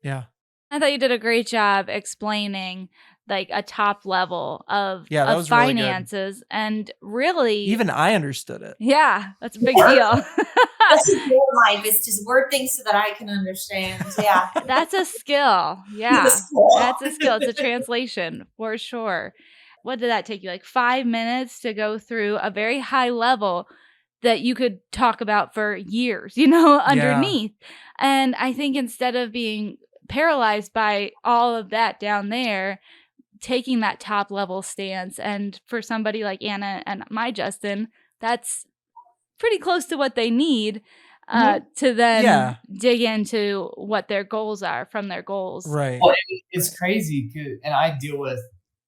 [SPEAKER 1] Yeah.
[SPEAKER 2] I thought you did a great job explaining like a top level of
[SPEAKER 1] Yeah, that
[SPEAKER 2] of
[SPEAKER 1] was really good.
[SPEAKER 2] finances, and really,
[SPEAKER 1] Even I understood it.
[SPEAKER 2] yeah, that's a big
[SPEAKER 4] Yeah.
[SPEAKER 2] deal.
[SPEAKER 4] That's a goal in life, is just word things so that I can understand. Yeah.
[SPEAKER 2] That's a skill. Yeah.
[SPEAKER 4] It's a skill.
[SPEAKER 2] That's a skill. It's a translation for sure. What did that take you? Like 5 minutes to go through a very high level that you could talk about for years, underneath. And I think instead of being paralyzed by all of that down there, taking that top level stance, and for somebody like Anna and my Justin, that's pretty close to what they need to then
[SPEAKER 1] Yeah.
[SPEAKER 2] dig into what their goals are from their goals.
[SPEAKER 1] Right.
[SPEAKER 3] Well, it's crazy, and I deal with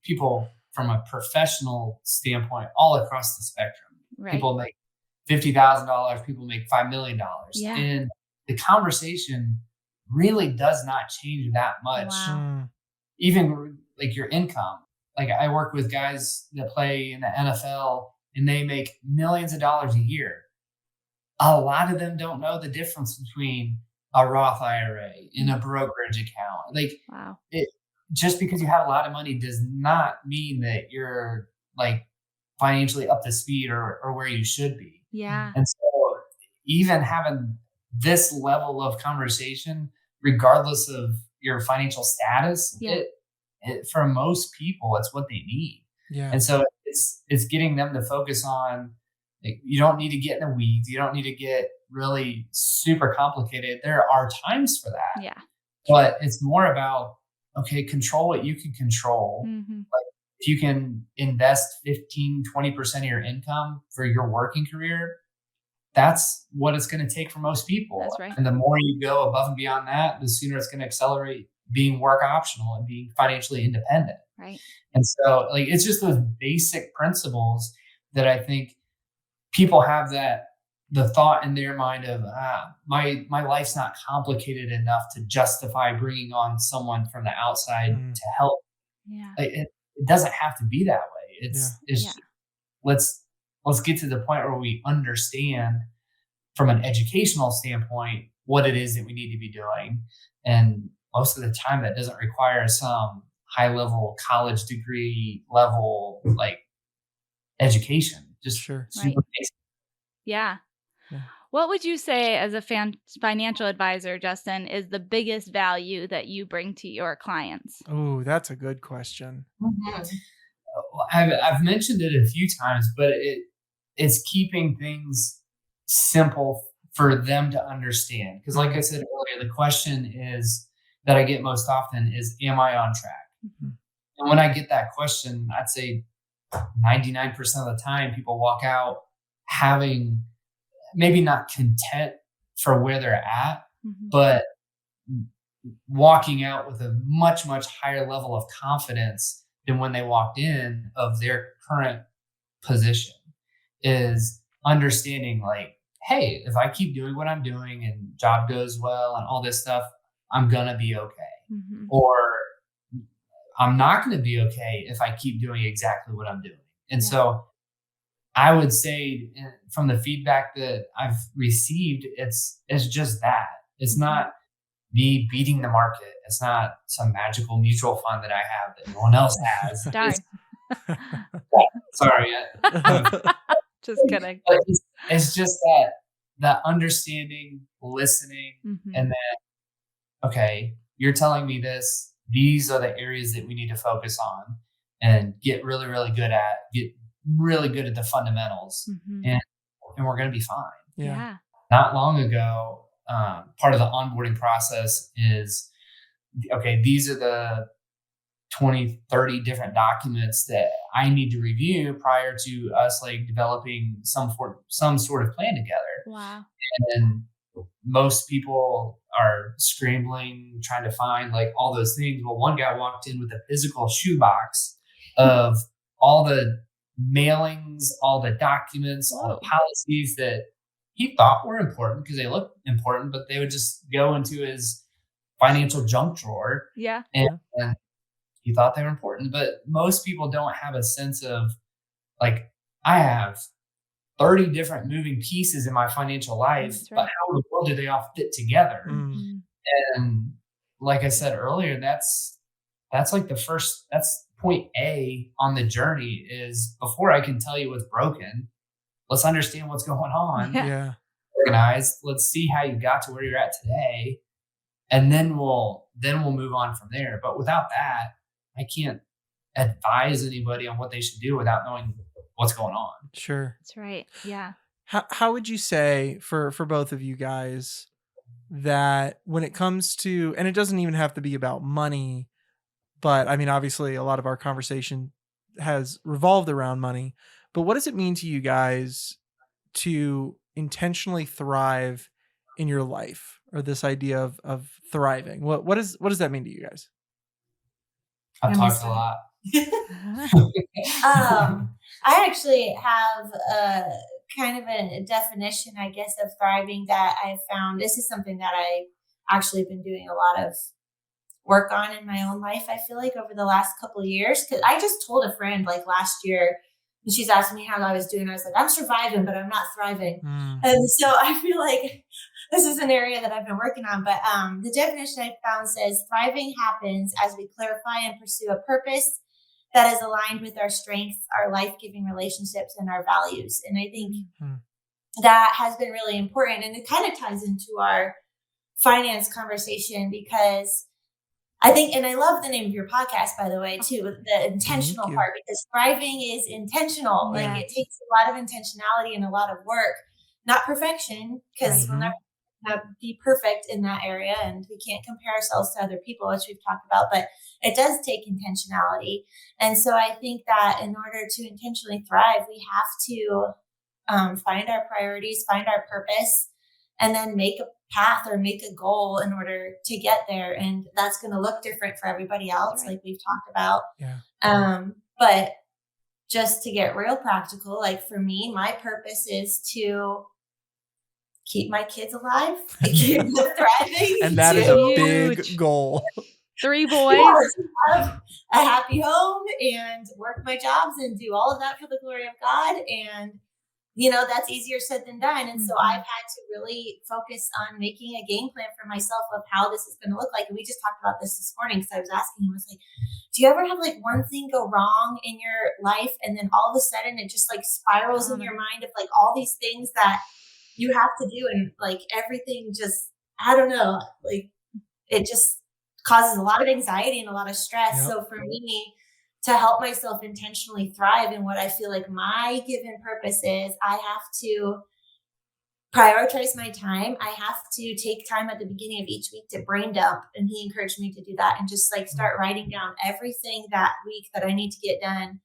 [SPEAKER 3] people from a professional standpoint all across the spectrum.
[SPEAKER 2] Right.
[SPEAKER 3] People make $50,000, people make $5 million.
[SPEAKER 2] Yeah.
[SPEAKER 3] And the conversation really does not change that much.
[SPEAKER 2] Wow.
[SPEAKER 1] Mm.
[SPEAKER 3] Even like your income. Like I work with guys that play in the NFL and they make millions of dollars a year. A lot of them don't know the difference between a Roth IRA and a brokerage account. Like,
[SPEAKER 2] Wow.
[SPEAKER 3] just because you have a lot of money does not mean that you're like financially up to speed or where you should be.
[SPEAKER 2] Yeah.
[SPEAKER 3] And so even having this level of conversation, regardless of your financial status,
[SPEAKER 2] Yeah.
[SPEAKER 3] it for most people, it's what they need.
[SPEAKER 1] Yeah.
[SPEAKER 3] And so it's getting them to focus on, like, you don't need to get in the weeds. You don't need to get really super complicated. There are times for that.
[SPEAKER 2] Yeah.
[SPEAKER 3] But it's more about, okay, control what you can control.
[SPEAKER 2] Mm-hmm.
[SPEAKER 3] If you can invest 15, 20% of your income for your working career, that's what it's going to take for most people.
[SPEAKER 2] That's right.
[SPEAKER 3] And the more you go above and beyond that, the sooner it's going to accelerate being work optional and being financially independent.
[SPEAKER 2] Right.
[SPEAKER 3] And so, like, it's just those basic principles that I think people have the thought in their mind of, my life's not complicated enough to justify bringing on someone from the outside to help.
[SPEAKER 2] Yeah.
[SPEAKER 3] Like, it doesn't have to be that way.
[SPEAKER 2] Yeah.
[SPEAKER 3] Let's get to the point where we understand from an educational standpoint what it is that we need to be doing. And most of the time that doesn't require some high level college degree level like education. Just
[SPEAKER 1] Sure.
[SPEAKER 3] super basic.
[SPEAKER 2] Yeah.
[SPEAKER 1] Yeah.
[SPEAKER 2] What would you say as a financial advisor, Justin, is the biggest value that you bring to your clients?
[SPEAKER 1] Oh, that's a good question.
[SPEAKER 4] Mhm.
[SPEAKER 3] I've mentioned it a few times, but it's keeping things simple for them to understand. Because like I said earlier, the question is that I get most often is, am I on track?
[SPEAKER 1] Mm-hmm.
[SPEAKER 3] And when I get that question, I'd say 99% of the time people walk out having maybe not content for where they're at,
[SPEAKER 2] Mm-hmm.
[SPEAKER 3] but walking out with a much, much higher level of confidence than when they walked in of their current position, is understanding like, hey, if I keep doing what I'm doing and job goes well and all this stuff, I'm going to be okay.
[SPEAKER 2] Mm-hmm.
[SPEAKER 3] Or I'm not going to be okay if I keep doing exactly what I'm doing. And
[SPEAKER 2] Yeah.
[SPEAKER 3] so I would say from the feedback that I've received, it's just that. It's not me beating the market. It's not some magical mutual fund that I have that no one else has.
[SPEAKER 2] Darn.
[SPEAKER 3] Sorry.
[SPEAKER 2] Just kidding.
[SPEAKER 3] But it's just that understanding, listening,
[SPEAKER 2] Mm-hmm.
[SPEAKER 3] and then, okay, you're telling me this. These are the areas that we need to focus on and get really, really good at. Get really good at the fundamentals,
[SPEAKER 2] Mm-hmm.
[SPEAKER 3] and we're going to be fine.
[SPEAKER 2] Yeah.
[SPEAKER 3] Not long ago, part of the onboarding process is, okay, these are the 20, 30 different documents that I need to review prior to us like developing some sort of plan together.
[SPEAKER 2] Wow.
[SPEAKER 3] And most people are scrambling, trying to find like all those things. Well, one guy walked in with a physical shoebox of all the mailings, all the documents, all the policies that he thought were important because they looked important, but they would just go into his financial junk drawer.
[SPEAKER 2] Yeah.
[SPEAKER 3] And he thought they were important. But most people don't have a sense of like, I have 30 different moving pieces in my financial life,
[SPEAKER 2] That's right.
[SPEAKER 3] but how in the world do they all fit together?
[SPEAKER 1] Mm.
[SPEAKER 3] And like I said earlier, that's like that's point A on the journey is, before I can tell you what's broken, let's understand what's going on.
[SPEAKER 2] Yeah.
[SPEAKER 1] Yeah.
[SPEAKER 3] Organized. Let's see how you got to where you're at today, and then we'll move on from there. But without that, I can't advise anybody on what they should do without knowing what's going on.
[SPEAKER 1] Sure.
[SPEAKER 2] That's right. Yeah.
[SPEAKER 1] How would you say for both of you guys that when it comes to, and it doesn't even have to be about money, but I mean, obviously a lot of our conversation has revolved around money, but what does it mean to you guys to intentionally thrive in your life, or this idea of thriving? What does that mean to you guys?
[SPEAKER 3] I've
[SPEAKER 4] I'm
[SPEAKER 3] talked a lot.
[SPEAKER 4] I actually have a kind of a definition, I guess, of thriving that I've found. This is something that I actually been doing a lot of work on in my own life, I feel like, over the last couple of years. Because I just told a friend like last year, and she's asking me how I was doing. I was like, I'm surviving, but I'm not thriving. And so I feel like this is an area that I've been working on. But the definition I found says thriving happens as we clarify and pursue a purpose that is aligned with our strengths, our life-giving relationships, and our values. And I think that has been really important. And it kind of ties into our finance conversation, because I think, and I love the name of your podcast, by the way, too, the intentional part, because thriving is intentional.
[SPEAKER 2] Yeah.
[SPEAKER 4] Like, it takes a lot of intentionality and a lot of work, not perfection, because we'll never be perfect in that area, and we can't compare ourselves to other people, which we've talked about, but it does take intentionality. And so I think that in order to intentionally thrive, we have to find our priorities, find our purpose, and then make a path or make a goal in order to get there. And that's going to look different for everybody else, like we've talked about. But just to get real practical, like for me, my purpose is to keep my kids alive, keep them thriving.
[SPEAKER 1] And that is a big goal.
[SPEAKER 2] 3 boys.
[SPEAKER 4] Have a happy home and work my jobs and do all of that for the glory of God. And, you know, that's easier said than done. And so I've had to really focus on making a game plan for myself of how this is going to look like. And we just talked about this morning, because I was asking him, I was like, do you ever have like one thing go wrong in your life, and then all of a sudden it just like spirals in your mind of like all these things that you have to do, and like everything just, I don't know, like it just causes a lot of anxiety and a lot of stress. So for me, to help myself intentionally thrive in what I feel like my given purpose is, I have to prioritize my time. I have to take time at the beginning of each week to brain dump. And he encouraged me to do that, and just like start writing down everything that week that I need to get done.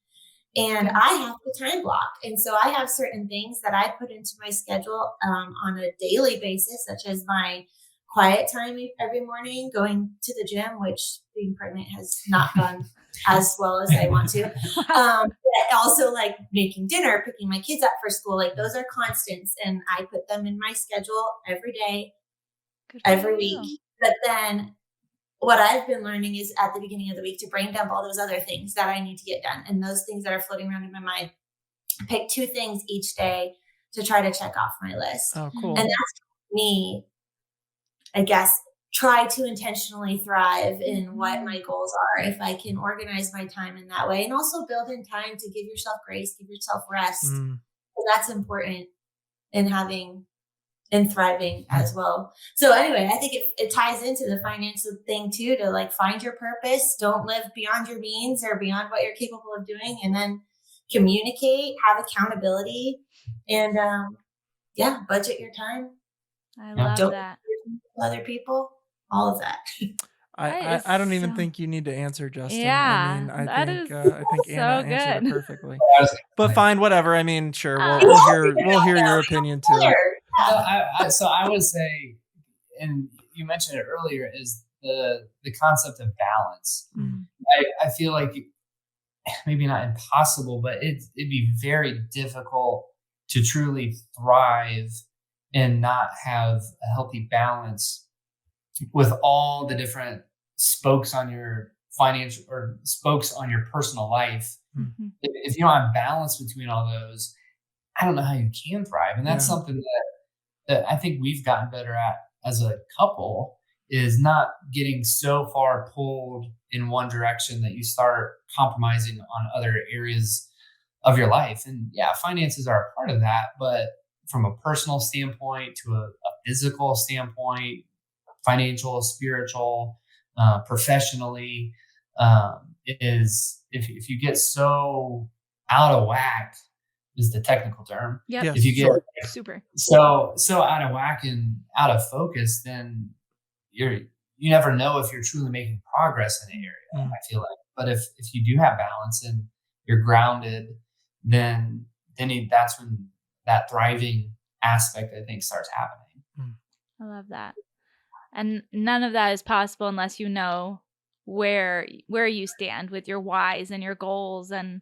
[SPEAKER 4] And I have to time block. And so I have certain things that I put into my schedule on a daily basis, such as my quiet time every morning, going to the gym, which being pregnant has not gone as well as I want to. But also like making dinner, picking my kids up for school, like those are constants. And I put them in my schedule every day, every week. But then what I've been learning is at the beginning of the week to brain dump all those other things that I need to get done, and those things that are floating around in my mind. Pick 2 things each day to try to check off my list.
[SPEAKER 1] Oh, cool.
[SPEAKER 4] And that's me, I guess, try to intentionally thrive in what my goals are, if I can organize my time in that way, and also build in time to give yourself grace, give yourself rest. That's important in having and thriving as well. So anyway, I think it ties into the financial thing too, to like find your purpose, don't live beyond your means or beyond what you're capable of doing, and then communicate, have accountability, and budget your time.
[SPEAKER 2] I love that.
[SPEAKER 4] Other people, all of that.
[SPEAKER 1] I don't even think you need to answer, Justin.
[SPEAKER 2] Yeah,
[SPEAKER 1] I mean, I
[SPEAKER 2] that
[SPEAKER 1] think
[SPEAKER 2] is
[SPEAKER 1] Anna
[SPEAKER 2] so
[SPEAKER 1] answered
[SPEAKER 2] good.
[SPEAKER 1] it perfectly. But fine, whatever. I mean, sure, we'll hear your opinion too.
[SPEAKER 3] So I would say, and you mentioned it earlier, is the concept of balance. I feel like maybe not impossible, but it'd be very difficult to truly thrive and not have a healthy balance with all the different spokes on your financial or spokes on your personal life. If you don't have balance between all those, I don't know how you can thrive. And that's something that I think we've gotten better at as a couple, is not getting so far pulled in one direction that you start compromising on other areas of your life. And yeah, finances are a part of that, but from a personal standpoint to a physical standpoint, financial, spiritual, professionally, is if you get so out of whack is the technical term.
[SPEAKER 2] Yep.
[SPEAKER 1] Yes,
[SPEAKER 3] If you get
[SPEAKER 1] sure.
[SPEAKER 2] Super.
[SPEAKER 3] so out of whack and out of focus, then you never know if you're truly making progress in an area. I feel like, but if you do have balance and you're grounded, then that's when that thriving aspect, I think, starts happening.
[SPEAKER 2] I love that. And none of that is possible unless you know where you stand with your whys and your goals, and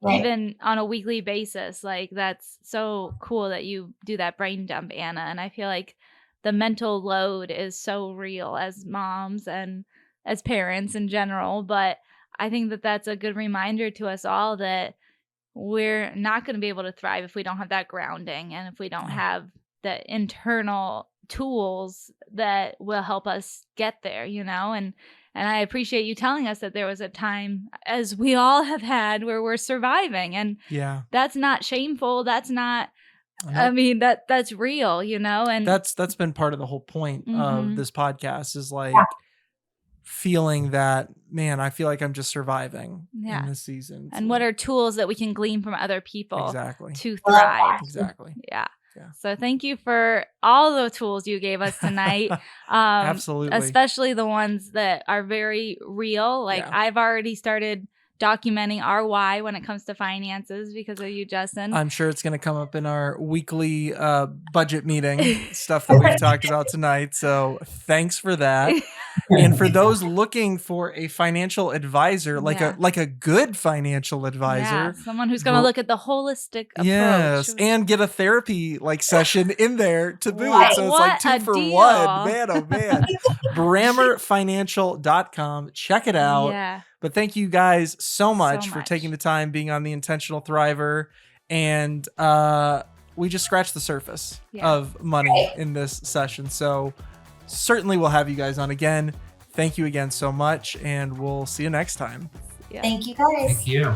[SPEAKER 4] Right.
[SPEAKER 2] even on a weekly basis. Like, that's so cool that you do that brain dump, Anna. And I feel like the mental load is so real as moms and as parents in general. But I think that that's a good reminder to us all that we're not going to be able to thrive if we don't have that grounding, and if we don't have the internal tools that will help us get there, and I appreciate you telling us that there was a time, as we all have had, where we're surviving, and
[SPEAKER 1] Yeah.
[SPEAKER 2] that's not shameful. That's not,
[SPEAKER 1] I know.
[SPEAKER 2] I mean, that's real, and
[SPEAKER 1] That's been part of the whole point of
[SPEAKER 2] Mhm.
[SPEAKER 1] this podcast, is like feeling that, man, I feel like I'm just surviving
[SPEAKER 2] Yeah.
[SPEAKER 1] in this season.
[SPEAKER 2] and
[SPEAKER 1] So,
[SPEAKER 2] what are tools that we can glean from other people
[SPEAKER 1] exactly.
[SPEAKER 2] to
[SPEAKER 4] I love that.
[SPEAKER 2] thrive.
[SPEAKER 1] Exactly.
[SPEAKER 2] Yeah.
[SPEAKER 1] Yeah.
[SPEAKER 2] So thank you for all the tools you gave us tonight.
[SPEAKER 1] Absolutely.
[SPEAKER 2] Especially the ones that are very real. Like,
[SPEAKER 1] Yeah.
[SPEAKER 2] I've already started documenting our why when it comes to finances because of you, Justin.
[SPEAKER 1] I'm sure it's going to come up in our weekly budget meeting stuff that we've talked about tonight. So thanks for that. And for those looking for a financial advisor, like
[SPEAKER 2] Yeah.
[SPEAKER 1] a good financial
[SPEAKER 2] Yeah,
[SPEAKER 1] advisor,
[SPEAKER 2] someone who's going to look at the holistic approach.
[SPEAKER 1] yes, and get a therapy session in there to boot.
[SPEAKER 2] What-
[SPEAKER 1] So it's
[SPEAKER 2] what
[SPEAKER 1] like 2
[SPEAKER 2] a
[SPEAKER 1] for
[SPEAKER 2] deal.
[SPEAKER 1] 1. Man, oh man. BrammerFinancial.com. Check it out.
[SPEAKER 2] Yeah.
[SPEAKER 1] But thank you guys so much for
[SPEAKER 2] much.
[SPEAKER 1] taking the time being on the Intentional Thriver. And we just scratched the surface
[SPEAKER 2] Yeah.
[SPEAKER 1] of money in this session. So certainly we'll have you guys on again. Thank you again so much, and we'll see you next time.
[SPEAKER 2] Yeah.
[SPEAKER 4] Thank you guys.
[SPEAKER 3] Thank you.